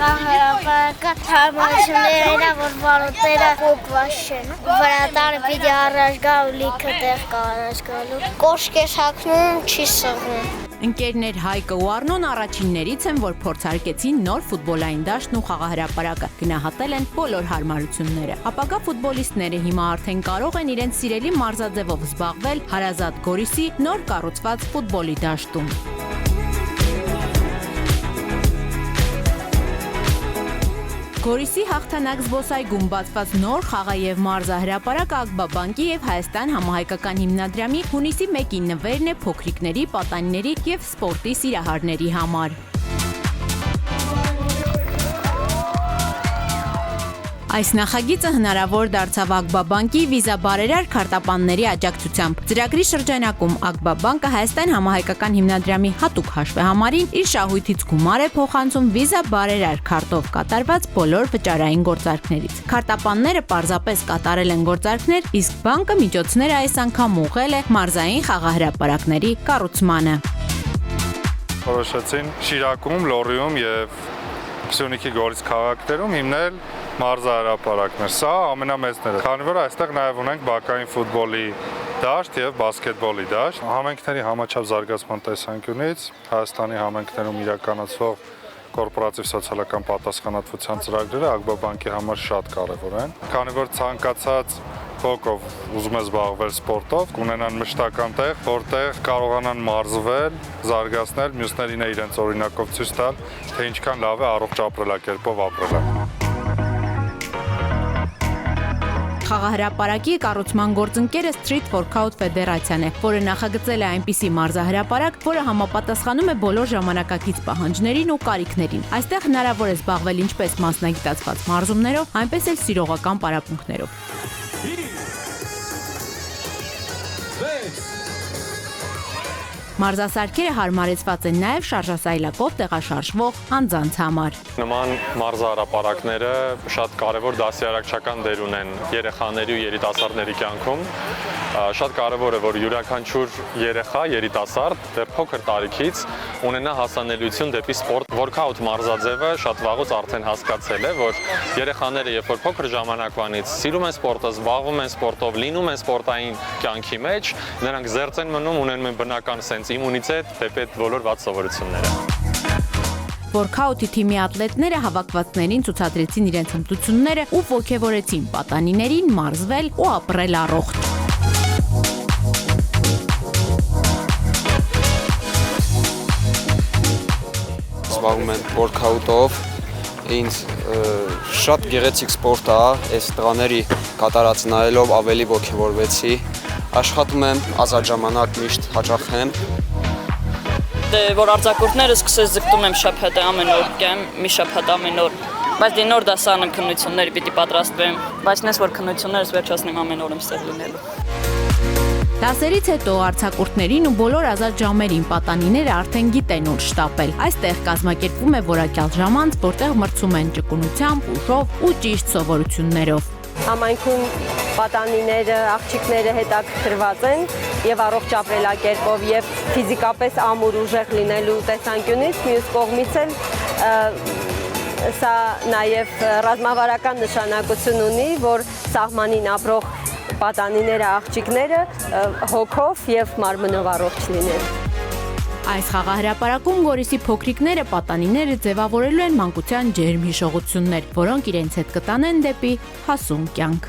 Խաղահրապարակը հարմարություններն է, որ վարորդները փոկված չեն։ Վրատանը պիտի առաջ գա ու լիքը տեղ կա առաջ գալու։ Կոշկ ես հագնում, չի սղում։ Ընկերներ Հայկը ու Առնոն առաջիններից են, որ փորձարկեցին նոր ֆուտբոլային դաշտն ու խաղահրապարակը, գնահատել են բոլոր հարմարությունները։ Ապագա ֆուտբոլիստները հիմա արդեն կարող են իրենց սիրելի մարզաձևով զբաղվել հարազատ Գորիսի նոր կառուցված ֆուտբոլի դաշտում։ Գորիսի հաղթանակ զբոսայգում բացված նոր խաղա և մարզահրապարակը Ակբաբանկի և Հայաստան համահայկական հիմնադրամի հունիսի 1-ի նվերն է փոքրիկների, պատանիների և սպորտի սիրահարների համար։ Այս նախագիծը հնարավոր դարձավ Ակբաբանկի վիզա-բարերար քարտապանների աջակցությամբ։ Ծրագրի շրջանակում Ակբաբանկը Հայաստան համահայկական հիմնադրամի հատուկ հաշվեհամարին իր շահույթից գումար է փոխանցում վիզա-բարերար քարտով կատարված բոլոր վճարային գործարքներից։ Քարտապանները պարզապես կատարել են գործարքներ, իսկ բանկը միջոցները այս անգամ ուղղել է մարզային խաղահրապարակների կառուցմանը։ Որոշեցին Շիրակում, Լոռիում և Սյունիքի Գորիս քաղաքներում հիմնել մարզահրապարակներ։ Սա ամենամեծները, քանի որ այստեղ նաև ունենք բակային ֆուտբոլի դաշտ եւ բասկետբոլի դաշտ։ Համայնքների համաչափ զարգացման տեսանկյունից Հայաստանի համայնքներում իրականացվող կորպորատիվ սոցիալական պատասխանատվության ծրագրերը Ակբաբանկի համար շատ կարևոր են, քանի որ ցանկացած փոքր ուզում է զբաղվել սպորտով, կունենան մշտական տեղ, որտեղ կարողանան մարզվել, զարգացնել, մյուսներին իրենց օրինակով ցույց տալ, թե ինչքան լավ է առողջ ապրելակերպով ապրելը։ Խաղահրապարակի կառուցման գործընկերը Street Workout Ֆեդերացիան է, որը նախագծել է այնպիսի մարզահրապարակ, որը համապատասխանում է բոլոր ժամանակակից պահանջներին ու կարիքներին։ Այստեղ հնարավոր է զբաղվել ինչպես մասնագիտացված մարզումներով, այնպես էլ սիրողական պարապմունքներով։ Մարզասարքերը հարմարեցված են նաև շարժասայլակով տեղաշարժվող անձանց համար։ Նման մարզահրապարակները շատ կարևոր դասյարակչական դեր ունեն երեխաների ու երիտասարդների կյանքում։ Շատ կարևոր է, որ յուրաքանչյուր երեխա, երիտասարդ դեռ փոքր տարիքից ունենա հասանելիություն դեպի սպորտ։ Workout մարզաձևը շատ վաղուց արդեն հասկացել է, որ երեխաները, երբ որ փոքր ժամանակվանից սիրում են սպորտը, զբաղվում են սպորտով, լինում են սպորտային կյանքի մեջ, նրանք զերծ են մնում, ունենում են բնական սենս իմունիտետ դեպի բոլոր վատ սովորությունները։ Workout-ի թիմի ատլետները հավաքվածներին ցուցադրեցին իրենց հմտությունները ու ոգևորեցին պատանիներին մարզվել ու ապրել առողջ։ Զբաղվում եմ workout-ով, ինձ շատ գեղեցիկ սպորտ է, այս տղաների կատարած նայելով ավելի ոգևորվեցի, աշխատում եմ ազատ ժամանակ միշտ հաճախ եմ։ Որ արձակուրդները սկսես ձգտում եմ շաբաթը ամեն օր կեմ, մի շաբաթ ամեն օր, բայց դե նոր դասարան քննությունների պիտի պատրաստվեմ, բայց նես որ քննություններս վերջացնեմ ամեն օր եմ ստեղ լինելու։ Դասերից հետո արձակուրդներին ու բոլոր ազատ ժամերին պատանիները արդեն գիտեն ուր շտապել։ Այստեղ կազմակերպվում է որակյալ ժամանց, որտեղ մրցում են ճկունությամբ, ուժով ու ճիշտ սովորություններով։ Համայնքում պատանիները, աղջիկները հետաքրքրված են եւ առողջ ապրելակերպով եւ ֆիզիկապես ամուր ուժեղ լինելու տեսանկյունից, մյուս կողմից էլ սա նաեւ ռազմավարական նշանակություն ունի, որ սահմանին ապրող պատանիները, աղջիկները հոգով եւ մարմնով առողջ լինեն։ Այս խաղահրապարակում Գորիսի փոքրիկները, պատանիները ձևավորելու են մանկության ջերմ հիշողություններ, որոնք իրենց հետ կտանեն դեպի հասուն կյանք։